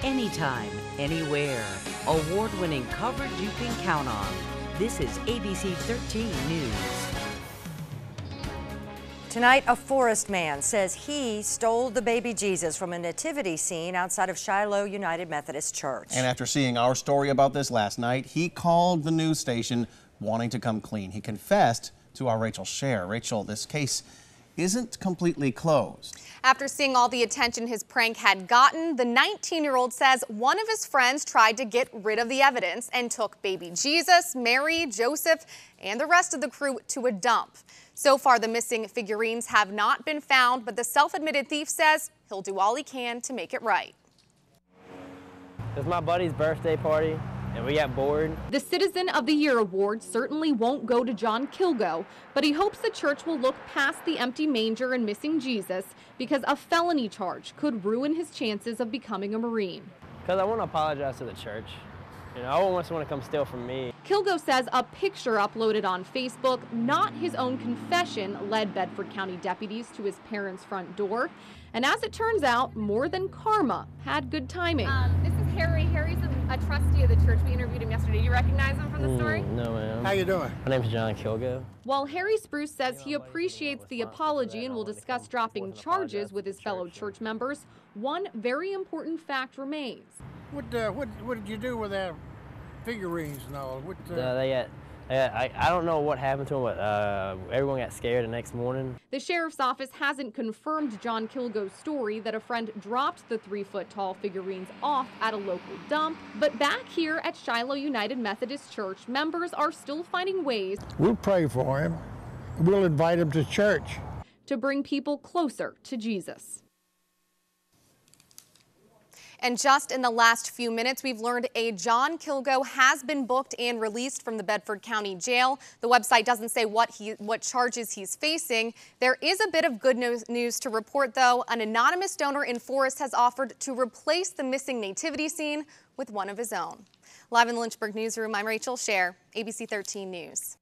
anytime, anywhere. Award-winning coverage you can count on. This is ABC 13 News. Tonight, a Forest man says he stole the baby Jesus from a nativity scene outside of Shiloh United Methodist Church. And after seeing our story about this last night, he called the news station wanting to come clean. He confessed to our Rachel Scher. Rachel, this case isn't completely closed. After seeing all the attention his prank had gotten, the 19-year-old says one of his friends tried to get rid of the evidence and took baby Jesus, Mary, Joseph, and the rest of the crew to a dump. So far, the missing figurines have not been found, but the self-admitted thief says he'll do all he can to make it right. It was my buddy's birthday party, and we got bored. The Citizen of the Year award certainly won't go to John Kilgo, but he hopes the church will look past the empty manger and missing Jesus because a felony charge could ruin his chances of becoming a Marine. Because I want to apologize to the church. You know, I don't want someone to come steal from me. Kilgo says a picture uploaded on Facebook, not his own confession, led Bedford County deputies to his parents' front door. And as it turns out, more than karma had good timing. This is Harry. Harry's a trustee of the church. We interviewed him yesterday. Do you recognize him from the story? No, ma'am. How you doing? My name's John Kilgo. While Harry Spruce says he appreciates the apology and will discuss dropping charges with his fellow church members, one very important fact remains. What did you do with that figurines and all? I don't know what happened to them, but everyone got scared the next morning. The sheriff's office hasn't confirmed John Kilgo's story that a friend dropped the 3-foot-tall figurines off at a local dump. But back here at Shiloh United Methodist Church, members are still finding ways. We'll pray for him. We'll invite him to church. To bring people closer to Jesus. And just in the last few minutes, we've learned a John Kilgo has been booked and released from the Bedford County Jail. The website doesn't say what charges he's facing. There is a bit of good news to report, though. An anonymous donor in Forest has offered to replace the missing nativity scene with one of his own. Live in the Lynchburg newsroom, I'm Rachel Scher, ABC 13 News.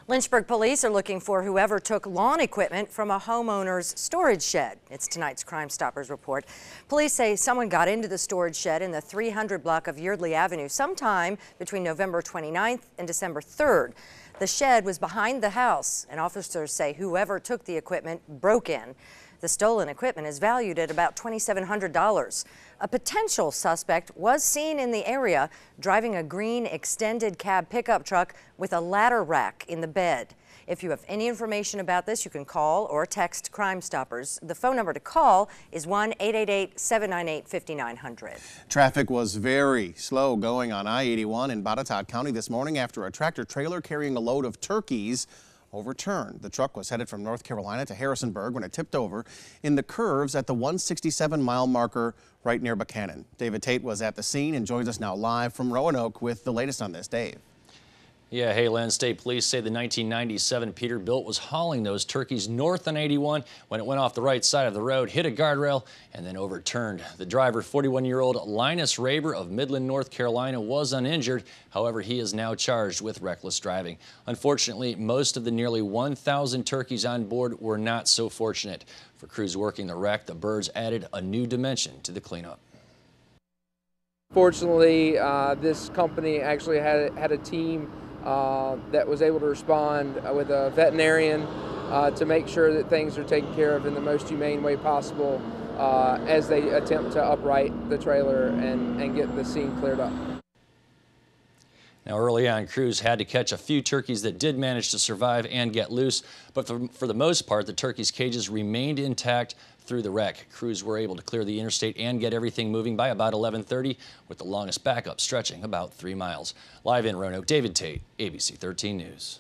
Lynchburg police are looking for whoever took lawn equipment from a homeowner's storage shed. It's tonight's Crime Stoppers report. Police say someone got into the storage shed in the 300 block of Yeardley Avenue sometime between November 29th and December 3rd. The shed was behind the house, and officers say whoever took the equipment broke in. The stolen equipment is valued at about $2,700. A potential suspect was seen in the area driving a green extended cab pickup truck with a ladder rack in the bed. If you have any information about this, you can call or text Crime Stoppers. The phone number to call is 1-888-798-5900. Traffic was very slow going on I-81 in Botetourt County this morning after a tractor trailer carrying a load of turkeys overturned. The truck was headed from North Carolina to Harrisonburg when it tipped over in the curves at the 167-mile marker right near Buchanan. David Tate was at the scene and joins us now live from Roanoke with the latest on this. Dave. Yeah, hey, Len, state police say the 1997 Peterbilt was hauling those turkeys north on 81 when it went off the right side of the road, hit a guardrail, and then overturned. The driver, 41-year-old Linus Raber of Midland, North Carolina, was uninjured. However, he is now charged with reckless driving. Unfortunately, most of the nearly 1,000 turkeys on board were not so fortunate. For crews working the wreck, the birds added a new dimension to the cleanup. Fortunately, this company actually had a team that was able to respond with a veterinarian to make sure that things are taken care of in the most humane way possible as they attempt to upright the trailer and get the scene cleared up. Now, early on, crews had to catch a few turkeys that did manage to survive and get loose, but for the most part, the turkeys' cages remained intact through the wreck. Crews were able to clear the interstate and get everything moving by about 11:30, with the longest backup stretching about 3 miles. Live in Roanoke, David Tate, ABC 13 News.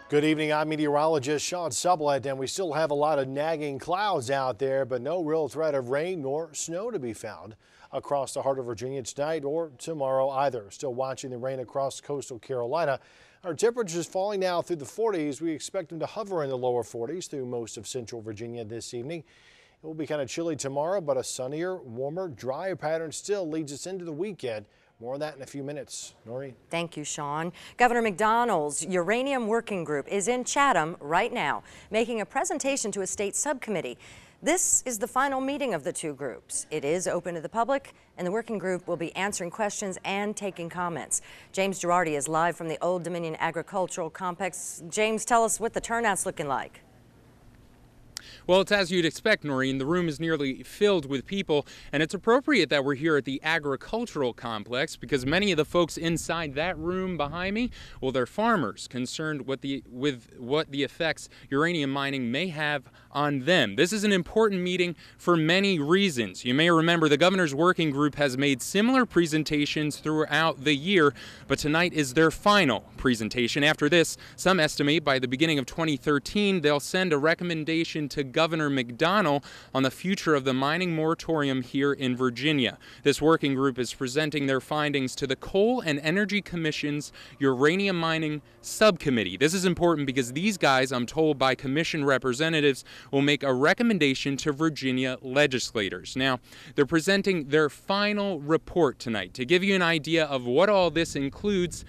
Good evening, I'm meteorologist Sean Sublett, and we still have a lot of nagging clouds out there, but no real threat of rain nor snow to be found across the heart of Virginia tonight or tomorrow either. Still watching the rain across coastal Carolina. Our temperatures falling now through the 40s. We expect them to hover in the lower 40s through most of central Virginia this evening. It will be kind of chilly tomorrow, but a sunnier, warmer, drier pattern still leads us into the weekend. More on that in a few minutes. Noreen. Thank you, Sean. Governor McDonnell's Uranium Working Group is in Chatham right now, making a presentation to a state subcommittee. This is the final meeting of the two groups. It is open to the public, and the working group will be answering questions and taking comments. James Girardi is live from the Old Dominion Agricultural Complex. James, tell us what the turnout's looking like. Well, it's as you'd expect, Noreen. The room is nearly filled with people, and it's appropriate that we're here at the agricultural complex because many of the folks inside that room behind me, well, they're farmers concerned with what the effects uranium mining may have on them. This is an important meeting for many reasons. You may remember the governor's working group has made similar presentations throughout the year, but tonight is their final presentation. After this, some estimate by the beginning of 2013, they'll send a recommendation to Governor McDonnell on the future of the mining moratorium here in Virginia. This working group is presenting their findings to the Coal and Energy Commission's Uranium Mining Subcommittee. This is important because these guys, I'm told by commission representatives, will make a recommendation to Virginia legislators. Now, they're presenting their final report tonight. To give you an idea of what all this includes,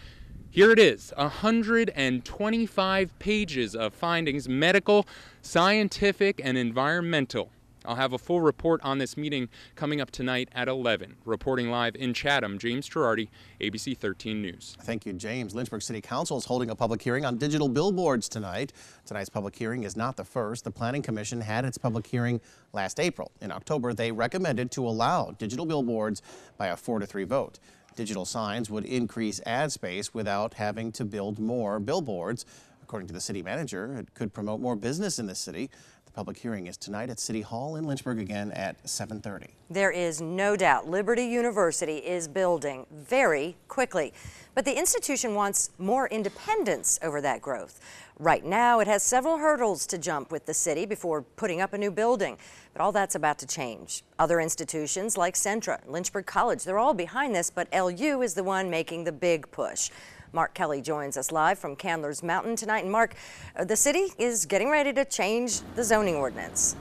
here it is, 125 pages of findings, medical, scientific, and environmental. I'll have a full report on this meeting coming up tonight at 11. Reporting live in Chatham, James Girardi, ABC 13 News. Thank you, James. Lynchburg City Council is holding a public hearing on digital billboards tonight. Tonight's public hearing is not the first. The Planning Commission had its public hearing last April. In October, they recommended to allow digital billboards by a 4-3 vote. Digital signs would increase ad space without having to build more billboards. According to the city manager, it could promote more business in the city. The public hearing is tonight at City Hall in Lynchburg again at 7:30. There is no doubt Liberty University is building very quickly, but the institution wants more independence over that growth. Right now, it has several hurdles to jump with the city before putting up a new building, but all that's about to change. Other institutions like Centra, Lynchburg College, they're all behind this, but LU is the one making the big push. Mark Kelly joins us live from Candler's Mountain tonight. And Mark, the city is getting ready to change the zoning ordinance.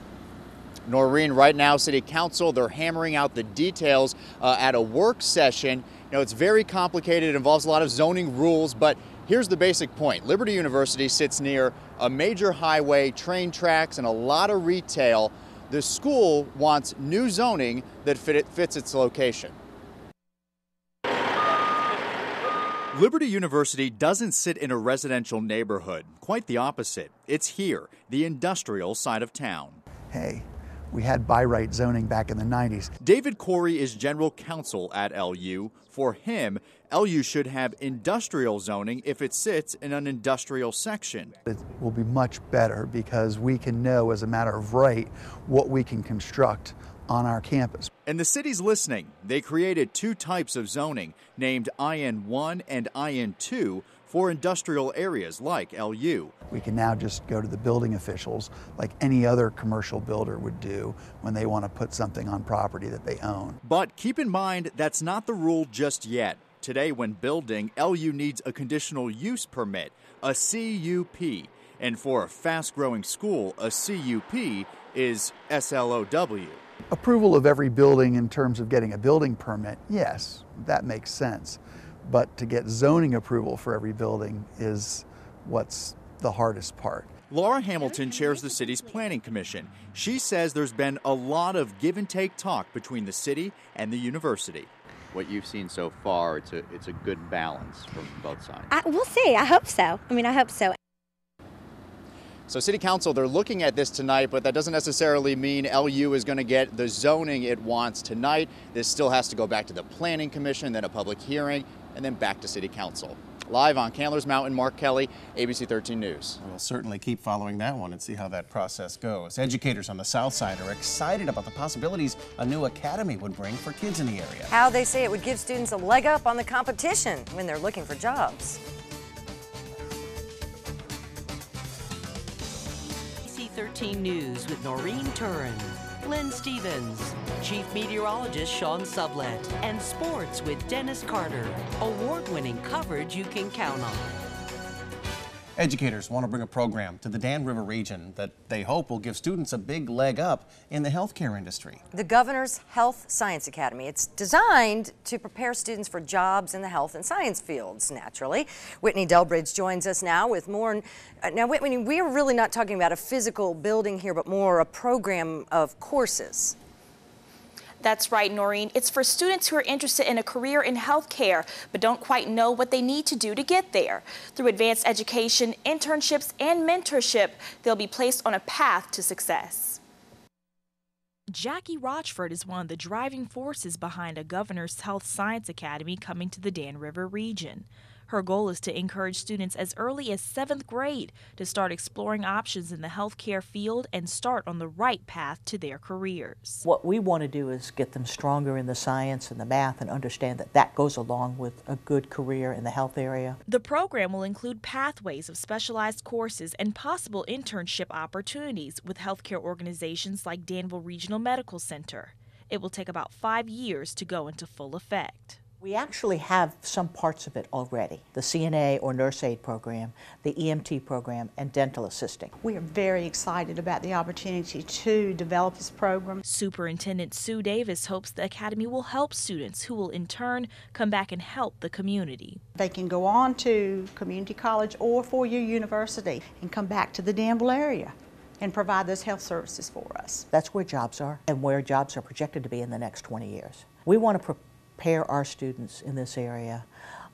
Noreen, right now, City Council, they're hammering out the details at a work session. You know, it's very complicated. It involves a lot of zoning rules, but here's the basic point. Liberty University sits near a major highway, train tracks, and a lot of retail. The school wants new zoning that fits its location. Liberty University doesn't sit in a residential neighborhood. Quite the opposite. It's here, the industrial side of town. Hey, we had by right zoning back in the 90s. David Corey is general counsel at LU. For him, LU should have industrial zoning if it sits in an industrial section. It will be much better because we can know as a matter of right what we can construct on our campus. And the city's listening. They created two types of zoning named IN1 and IN2 for industrial areas like LU. We can now just go to the building officials like any other commercial builder would do when they want to put something on property that they own. But keep in mind that's not the rule just yet. Today when building, LU needs a conditional use permit, a CUP. And for a fast-growing school, a CUP is SLOW. Approval of every building in terms of getting a building permit, yes, that makes sense. But to get zoning approval for every building is what's the hardest part. Laura Hamilton chairs the city's planning commission. She says there's been a lot of give and take talk between the city and the university. What you've seen so far, it's a good balance from both sides. We'll see. I hope so. I hope so. So City Council, they're looking at this tonight, but that doesn't necessarily mean LU is going to get the zoning it wants tonight. This still has to go back to the Planning Commission, then a public hearing, and then back to City Council. Live on Candler's Mountain, Mark Kelly, ABC 13 News. We'll certainly keep following that one and see how that process goes. Educators on the South Side are excited about the possibilities a new academy would bring for kids in the area. How they say it would give students a leg up on the competition when they're looking for jobs. ABC 13 News with Noreen Turin, Lynn Stevens, Chief Meteorologist Sean Sublett, and Sports with Dennis Carter. Award-winning coverage you can count on. Educators want to bring a program to the Dan River region that they hope will give students a big leg up in the healthcare industry. The Governor's Health Science Academy. It's designed to prepare students for jobs in the health and science fields, naturally. Whitney Delbridge joins us now with more. Now, Whitney, we're really not talking about a physical building here, but more a program of courses. That's right, Noreen. It's for students who are interested in a career in healthcare, but don't quite know what they need to do to get there. Through advanced education, internships, and mentorship, they'll be placed on a path to success. Jackie Rochford is one of the driving forces behind a Governor's Health Science Academy coming to the Dan River region. Her goal is to encourage students as early as 7th grade to start exploring options in the healthcare field and start on the right path to their careers. What we want to do is get them stronger in the science and the math and understand that that goes along with a good career in the health area. The program will include pathways of specialized courses and possible internship opportunities with healthcare organizations like Danville Regional Medical Center. It will take about 5 years to go into full effect. We actually have some parts of it already, the CNA or nurse aid program, the EMT program, and dental assisting. We are very excited about the opportunity to develop this program. Superintendent Sue Davis hopes the academy will help students who will in turn come back and help the community. They can go on to community college or four-year university and come back to the Danville area and provide those health services for us. That's where jobs are and where jobs are projected to be in the next 20 years. We want to prepare our students in this area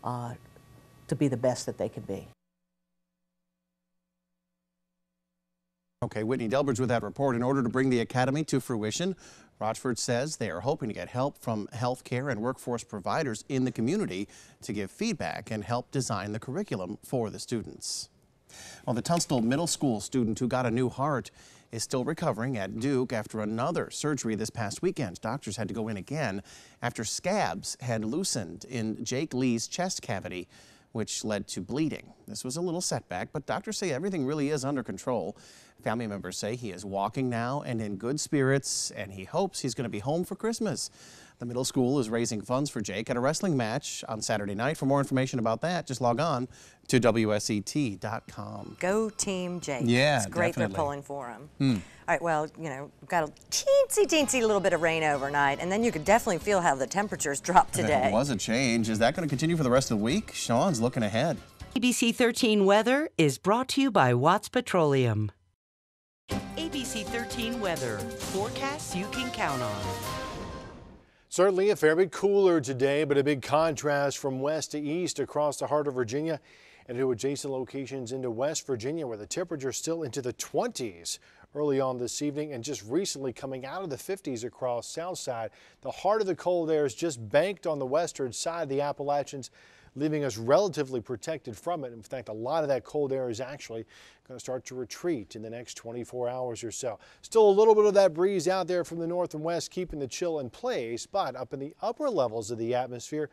to be the best that they can be. Okay, Whitney Delbridge with that report. In order to bring the academy to fruition, Rochford says they are hoping to get help from healthcare and workforce providers in the community to give feedback and help design the curriculum for the students. Well, the Tunstall Middle School student who got a new heart is still recovering at Duke after another surgery this past weekend. Doctors had to go in again after scabs had loosened in Jake Lee's chest cavity, which led to bleeding. This was a little setback, but doctors say everything really is under control. Family members say he is walking now and in good spirits, and he hopes he's going to be home for Christmas. The middle school is raising funds for Jake at a wrestling match on Saturday night. For more information about that, just log on to WSET.com. Go Team Jake. Yeah, it's great definitely. They're pulling for him. All right, well, you know, we've got a teensy little bit of rain overnight, and then you could definitely feel how the temperatures dropped today. There was a change. Is that going to continue for the rest of the week? Sean's looking ahead. ABC 13 weather is brought to you by Watts Petroleum. ABC 13 weather, forecasts you can count on. Certainly a fair bit cooler today, but a big contrast from west to east across the heart of Virginia and to adjacent locations into West Virginia, where the temperature is still into the 20s early on this evening and just recently coming out of the 50s across south side. The heart of the cold air is just banked on the western side of the Appalachians, leaving us relatively protected from it. In fact, a lot of that cold air is actually going to start to retreat in the next 24 hours or so. Still a little bit of that breeze out there from the north and west, keeping the chill in place, but up in the upper levels of the atmosphere,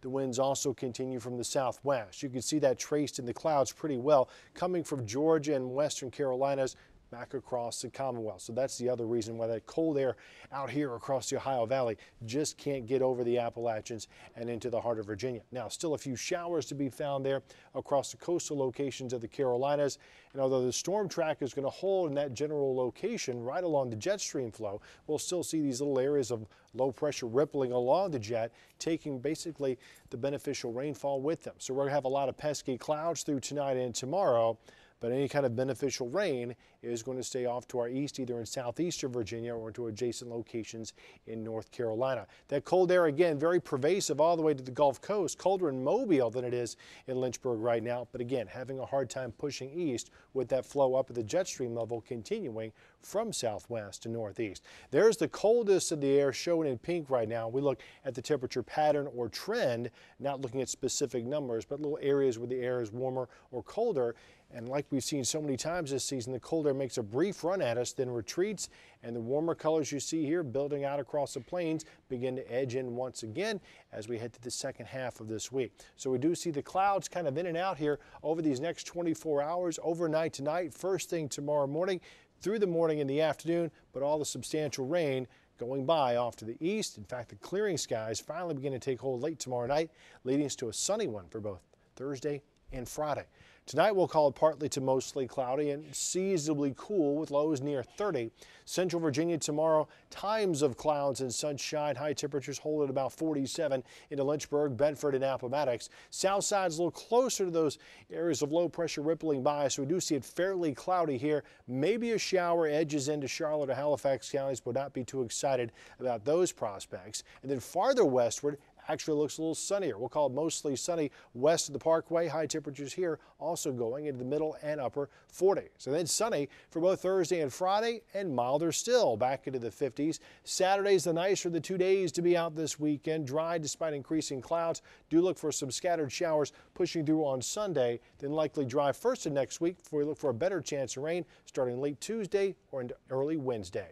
the winds also continue from the southwest. You can see that traced in the clouds pretty well, coming from Georgia and western Carolinas back across the Commonwealth. So that's the other reason why that cold air out here across the Ohio Valley just can't get over the Appalachians and into the heart of Virginia. Now, still a few showers to be found there across the coastal locations of the Carolinas. And although the storm track is going to hold in that general location right along the jet stream flow, we'll still see these little areas of low pressure rippling along the jet, taking basically the beneficial rainfall with them. So we're going to have a lot of pesky clouds through tonight and tomorrow, but any kind of beneficial rain is going to stay off to our east, either in southeastern Virginia or to adjacent locations in North Carolina. That cold air, again, very pervasive all the way to the Gulf Coast, colder in Mobile than it is in Lynchburg right now, but again, having a hard time pushing east with that flow up at the jet stream level continuing from southwest to northeast. There's the coldest of the air shown in pink right now. We look at the temperature pattern or trend, not looking at specific numbers, but little areas where the air is warmer or colder. And like we've seen so many times this season, the cold air makes a brief run at us, then retreats, and the warmer colors you see here building out across the plains begin to edge in once again as we head to the second half of this week. So we do see the clouds kind of in and out here over these next 24 hours, overnight tonight, first thing tomorrow morning, through the morning and the afternoon, but all the substantial rain going by off to the east. In fact, the clearing skies finally begin to take hold late tomorrow night, leading us to a sunny one for both Thursday and Friday. Tonight we'll call it partly to mostly cloudy and seasonably cool with lows near 30. Central Virginia tomorrow, times of clouds and sunshine. High temperatures hold at about 47 into Lynchburg, Bedford, and Appomattox. South side's a little closer to those areas of low pressure rippling by, so we do see it fairly cloudy here. Maybe a shower edges into Charlotte or Halifax counties, but not be too excited about those prospects. And then farther westward, actually looks a little sunnier. We'll call it mostly sunny west of the Parkway. High temperatures here also going into the middle and upper 40s. And then sunny for both Thursday and Friday, and milder still back into the 50s. Saturday's the nicer of the 2 days to be out this weekend. Dry despite increasing clouds. Do look for some scattered showers pushing through on Sunday, then likely dry first of next week before we look for a better chance of rain starting late Tuesday or into early Wednesday.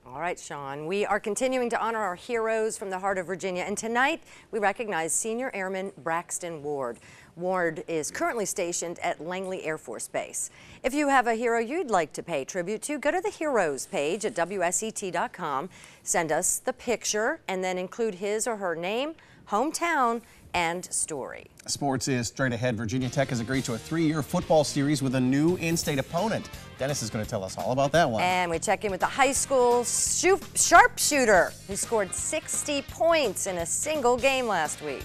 All right, Sean, we are continuing to honor our heroes from the heart of Virginia, and tonight we recognize Senior Airman Braxton Ward. Ward is currently stationed at Langley Air Force Base. If you have a hero you'd like to pay tribute to, go to the Heroes page at WSET.com, send us the picture, and then include his or her name, hometown, and story. Sports is straight ahead. Virginia Tech has agreed to a 3-year football series with a new in-state opponent. Dennis is going to tell us all about that one. And we check in with the high school sharpshooter who scored 60 points in a single game last week.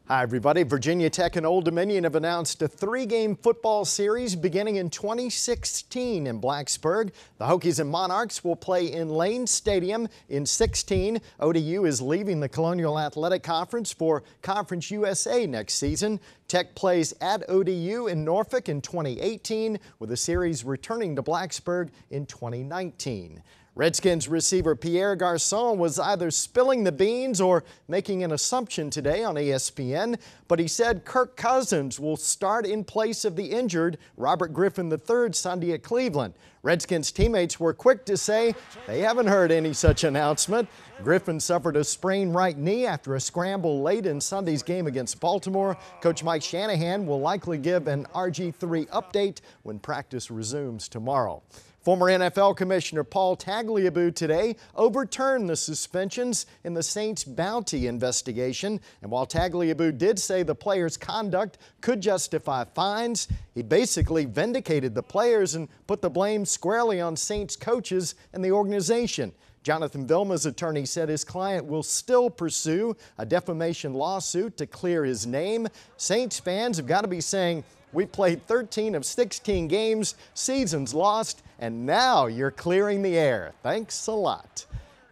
Hi, everybody. Virginia Tech and Old Dominion have announced a 3-game football series beginning in 2016 in Blacksburg. The Hokies and Monarchs will play in Lane Stadium in 16. ODU is leaving the Colonial Athletic Conference for Conference USA next season. Tech plays at ODU in Norfolk in 2018, with the series returning to Blacksburg in 2019. Redskins receiver Pierre Garçon was either spilling the beans or making an assumption today on ESPN, but he said Kirk Cousins will start in place of the injured Robert Griffin III Sunday at Cleveland. Redskins teammates were quick to say they haven't heard any such announcement. Griffin suffered a sprained right knee after a scramble late in Sunday's game against Baltimore. Coach Mike Shanahan will likely give an RG3 update when practice resumes tomorrow. Former NFL Commissioner Paul Tagliabue today overturned the suspensions in the Saints bounty investigation. And while Tagliabue did say the players' conduct could justify fines, he basically vindicated the players and put the blame squarely on Saints coaches and the organization. Jonathan Vilma's attorney said his client will still pursue a defamation lawsuit to clear his name. Saints fans have got to be saying, we played 13 of 16 games, seasons lost, and now you're clearing the air. Thanks a lot.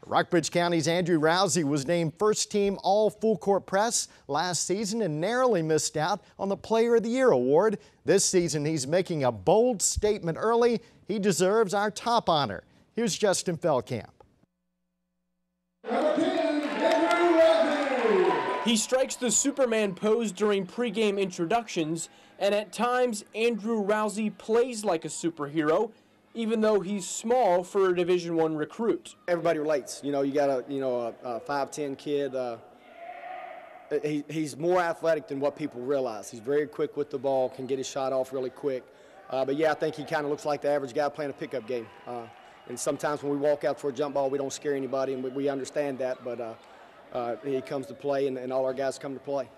Rockbridge County's Andrew Rousey was named first-team all-full-court press last season and narrowly missed out on the Player of the Year award. This season, he's making a bold statement early. He deserves our top honor. Here's Justin Feldkamp. He strikes the Superman pose during pregame introductions, and at times, Andrew Rousey plays like a superhero, even though he's small for a Division I recruit. Everybody relates. You know, you got a 5'10" kid. He's more athletic than what people realize. He's very quick with the ball, can get his shot off really quick. But yeah, I think he kind of looks like the average guy playing a pickup game. And sometimes when we walk out for a jump ball, we don't scare anybody, and we understand that. But he comes to play, and all our guys come to play.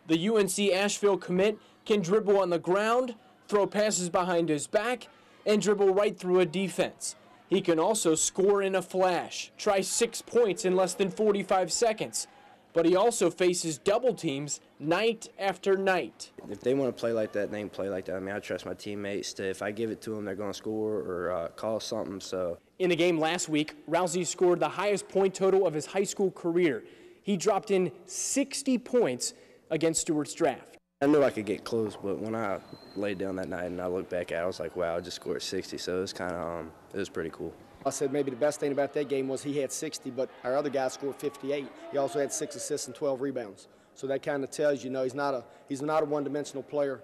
The UNC Asheville commit can dribble on the ground, throw passes behind his back, and dribble right through a defense. He can also score in a flash, try 6 points in less than 45 seconds. But he also faces double teams night after night. If they want to play like that, they can play like that. I mean, I trust my teammates to, if I give it to them, they're going to score or call something. So in the game last week, Rousey scored the highest point total of his high school career. He dropped in 60 points against Stewart's Draft. I knew I could get close, but when I laid down that night and I looked back at it, I was like, wow, I just scored 60. So it was kind of, it was pretty cool. I said maybe the best thing about that game was he had 60, but our other guy scored 58. He also had 6 assists and 12 rebounds. So that kind of tells you, he's not a one-dimensional player.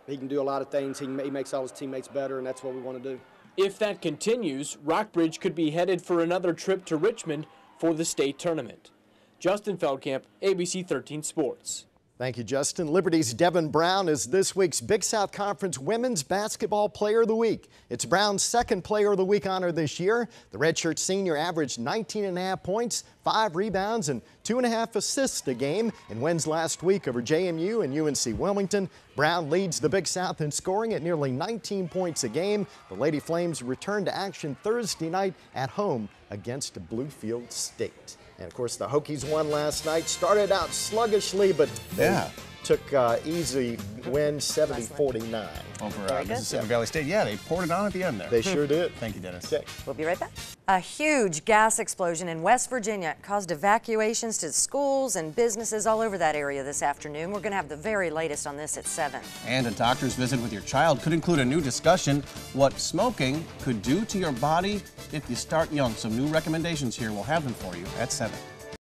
He can do a lot of things. He makes all his teammates better, and that's what we want to do. If that continues, Rockbridge could be headed for another trip to Richmond for the state tournament. Justin Feldkamp, ABC 13 Sports. Thank you, Justin. Liberty's Devin Brown is this week's Big South Conference Women's Basketball Player of the Week. It's Brown's second Player of the Week honor this year. The redshirt senior averaged 19.5 points, 5 rebounds, and 2.5 assists a game in wins last week over JMU and UNC Wilmington. Brown leads the Big South in scoring at nearly 19 points a game. The Lady Flames return to action Thursday night at home against Bluefield State. And of course, the Hokies won last night. Started out sluggishly, but they took easy win, 70-49. Over Mississippi Valley State. Yeah, they poured it on at the end there. They sure did. Thank you, Dennis. Okay. We'll be right back. A huge gas explosion in West Virginia caused evacuations to schools and businesses all over that area this afternoon. We're going to have the very latest on this at 7. And a doctor's visit with your child could include a new discussion, what smoking could do to your body if you start young. Some new recommendations here. We'll have them for you at 7.